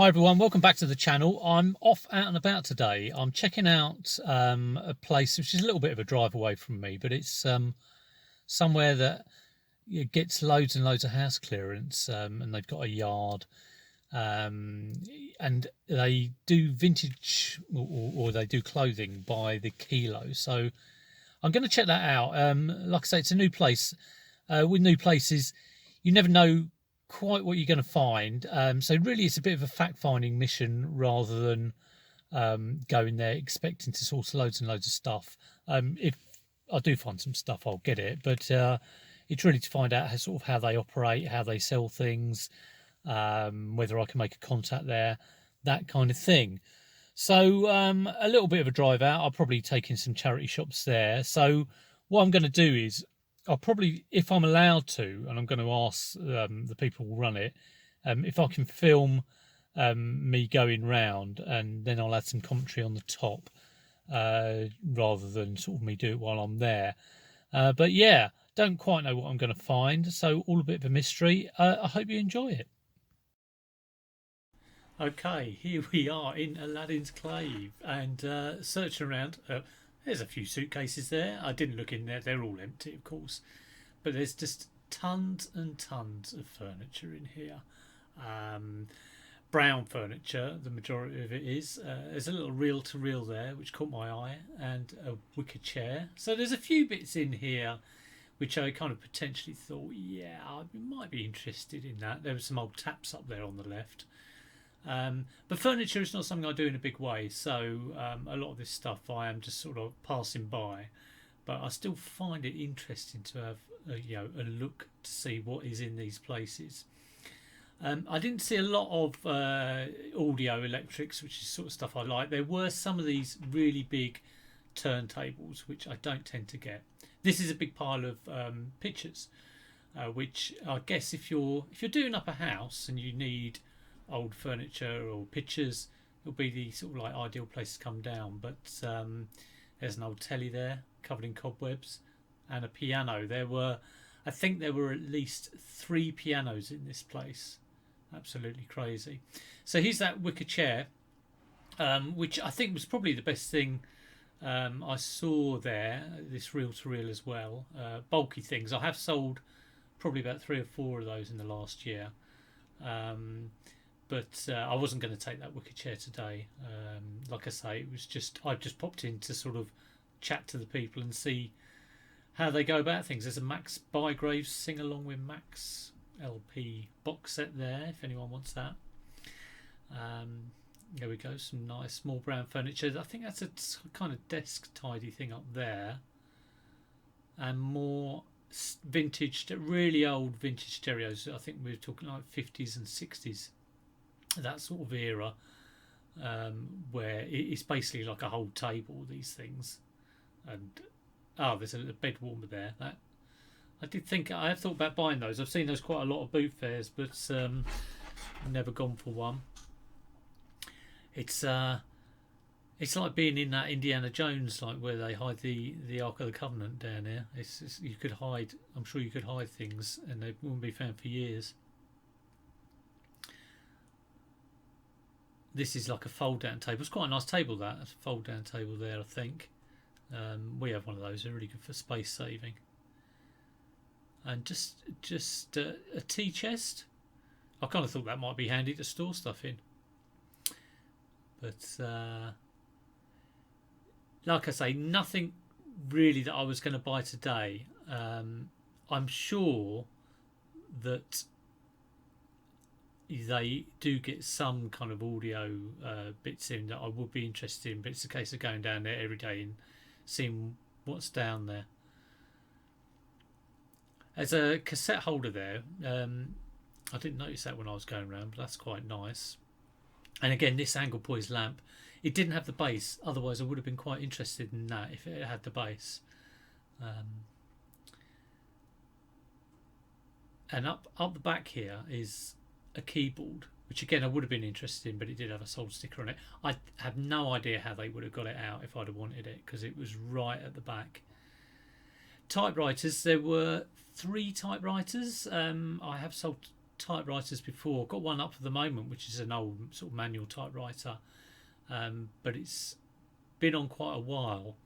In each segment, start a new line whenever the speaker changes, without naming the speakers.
Hi everyone, welcome back to the channel. I'm off out and about today. I'm checking out a place which is a little bit of a drive away from me, but it's somewhere that gets loads and loads of house clearance, and they've got a yard, um, and they do vintage or they do clothing by the kilo. So I'm going to check that out. Like I say, it's a new place. With new places, you never know quite what you're going to find. So really, it's a bit of a fact-finding mission rather than going there expecting to source loads and loads of stuff. If I do find some stuff, I'll get it. But it's really to find out how they operate, how they sell things, whether I can make a contact there, that kind of thing. So a little bit of a drive out. I'll probably take in some charity shops there. So what I'm going to do is I'll probably, if I'm allowed to, and I'm going to ask the people who run it, if I can film me going round, and then I'll add some commentary on the top rather than sort of me do it while I'm there. But yeah, don't quite know what I'm going to find. So all a bit of a mystery. I hope you enjoy it. Okay, here we are in Aladdin's Cave and searching around. There's a few suitcases there. I didn't look in there, they're all empty, of course. But there's just tons and tons of furniture in here. Um, Brown furniture, the majority of it is. There's a little reel to reel there, which caught my eye, and a wicker chair. So there's a few bits in here which I kind of potentially thought, yeah, I might be interested in that. There were some old taps up there on the left. But furniture is not something I do in a big way, so a lot of this stuff I am just sort of passing by. But I still find it interesting to have a look to see what is in these places. I didn't see a lot of audio electrics, which is sort of stuff I like. There were some of these really big turntables, which I don't tend to get. This is a big pile of pictures, which I guess if you're doing up a house and you need old furniture or pictures, it'll be the sort of like ideal place to come down. But there's an old telly there covered in cobwebs and a piano. I think there were at least 3 pianos in this place. Absolutely crazy. So here's that wicker chair, which I think was probably the best thing I saw there. This reel to reel as well. Bulky things. I have sold probably about 3 or 4 of those in the last year. But I wasn't going to take that wicker chair today. Like I say, it was I just popped in to sort of chat to the people and see how they go about things. There's a Max Bygraves Sing Along with Max LP box set there, if anyone wants that. There we go, some nice small brown furniture. I think that's a kind of desk tidy thing up there. And more vintage, really old vintage stereos. I think we're talking like 50s and 60s, that sort of era, where it's basically like a whole table, these things. And there's a bed warmer there. That I have thought about buying those. I've seen those quite a lot of boot fairs, but never gone for one. It's like being in that Indiana Jones, like where they hide the Ark of the Covenant down here. You could hide. I'm sure you could hide things, and they wouldn't be found for years. This is like a fold down table. It's quite a nice table, that. It's a fold down table there, I think. We have one of those. They're really good for space saving. And just a tea chest. I kind of thought that might be handy to store stuff in. But like I say, nothing really that I was going to buy today. I'm sure that they do get some kind of audio bits in that I would be interested in, but it's a case of going down there every day and seeing what's down there. There's a cassette holder there. I didn't notice that when I was going around, but that's quite nice. And again, this angle poised lamp, it didn't have the base, otherwise I would have been quite interested in that if it had the base. And up the back here is a keyboard, which again I would have been interested in, but it did have a sold sticker on it. I have no idea how they would have got it out if I'd have wanted it, because it was right at the back. Typewriters, there were 3 typewriters. I have sold typewriters before. I've got one up at the moment, which is an old sort of manual typewriter, but it's been on quite a while.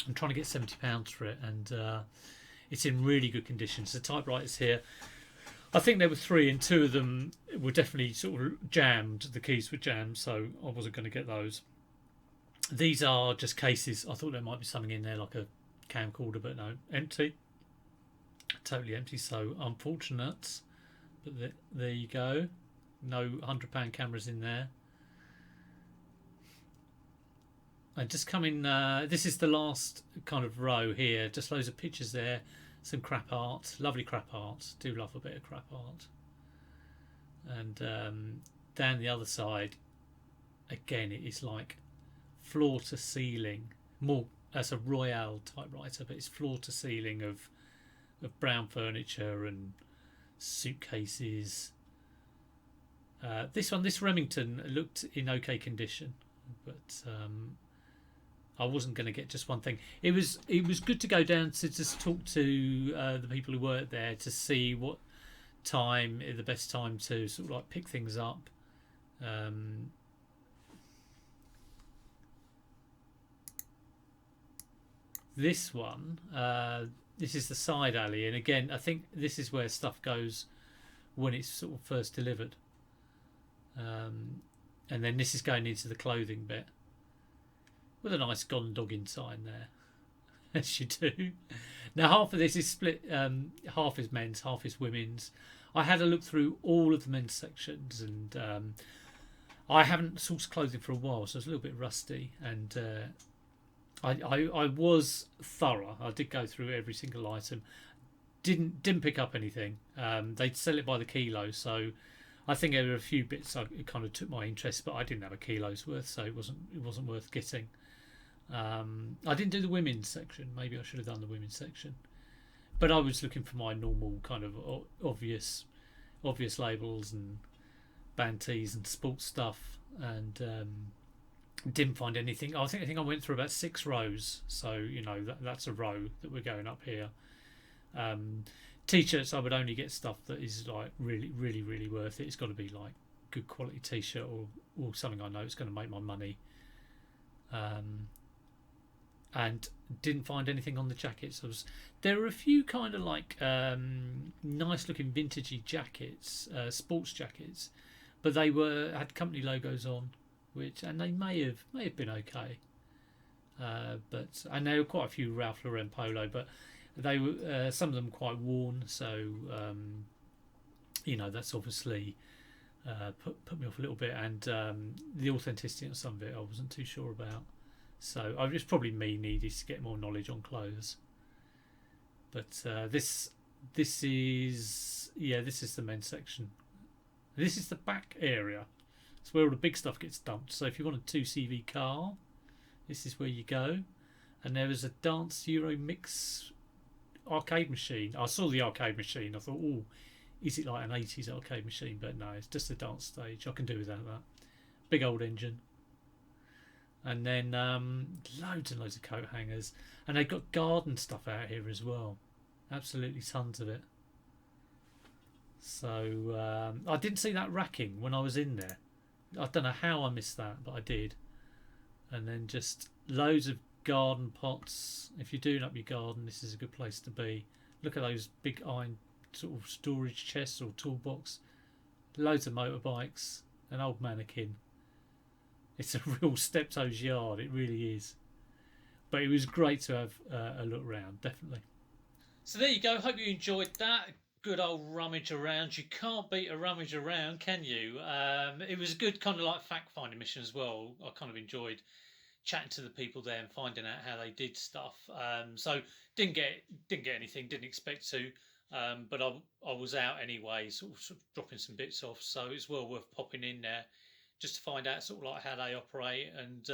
I'm trying to get £70 for it, and it's in really good condition. So the typewriters here, I think there were three, and two of them were definitely sort of jammed. The keys were jammed, so I wasn't going to get those. These are just cases. I thought there might be something in there, like a camcorder, but no, empty. Totally empty, so unfortunate. But there you go. No £100 cameras in there. And just coming, this is the last kind of row here. Just loads of pictures there. Some crap art. Lovely crap art. Do love a bit of crap art. And down the other side, again, it is like floor to ceiling. More as a Royale typewriter, but it's floor to ceiling of brown furniture and suitcases. This Remington looked in okay condition, but I wasn't going to get just one thing. It was good to go down to just talk to the people who work there to see what time the best time to sort of like pick things up. This one, this is the side alley, and again, I think this is where stuff goes when it's sort of first delivered. And then this is going into the clothing bit with a nice Gone Dogging sign there, as you do. Now half of this is split, half is men's, half is women's. I had a look through all of the men's sections, and I haven't sourced clothing for a while, so it's a little bit rusty, and I was thorough. I did go through every single item. Didn't pick up anything. They'd sell it by the kilo, so I think there were a few bits it kind of took my interest, but I didn't have a kilo's worth, so it wasn't worth getting. I didn't do the women's section. Maybe I should have done the women's section, but I was looking for my normal kind of obvious labels and band tees and sports stuff, and didn't find anything. I think I went through about 6 rows, so you know that's a row that we're going up here. T-shirts, I would only get stuff that is like really worth it. It's got to be like good quality T-shirt or something I know it's going to make my money. And didn't find anything on the jackets. There were a few kind of like nice looking vintagey jackets, sports jackets, but they had company logos on, and they may have been okay. And there were quite a few Ralph Lauren polo, but they were some of them quite worn, so that's obviously put me off a little bit, and the authenticity of some of it I wasn't too sure about. So it's probably me needed to get more knowledge on clothes. But this is the men's section. This is the back area. It's where all the big stuff gets dumped. So if you want a 2CV car, this is where you go. And there is a Dance Euro Mix arcade machine. I saw the arcade machine. I thought, oh, is it like an 80s arcade machine? But no, it's just a dance stage. I can do without that. Big old engine. And then loads and loads of coat hangers. And they've got garden stuff out here as well. Absolutely tons of it. So I didn't see that racking when I was in there. I don't know how I missed that, but I did. And then just loads of garden pots. If you're doing up your garden, this is a good place to be. Look at those big iron sort of storage chests or toolbox. Loads of motorbikes. An old mannequin. It's a real Steptoe's yard, it really is. But it was great to have a look round, definitely. So there you go, hope you enjoyed that. Good old rummage around. You can't beat a rummage around, can you? It was a good kind of like fact-finding mission as well. I kind of enjoyed chatting to the people there and finding out how they did stuff. So didn't get anything, didn't expect to. But I was out anyway, sort of dropping some bits off, so it's well worth popping in there just to find out sort of like how they operate and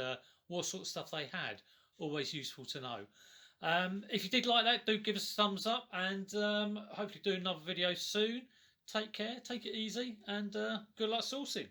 what sort of stuff they had. Always useful to know. If you did like that, do give us a thumbs up, and hopefully do another video soon. Take care, take it easy, and good luck sourcing.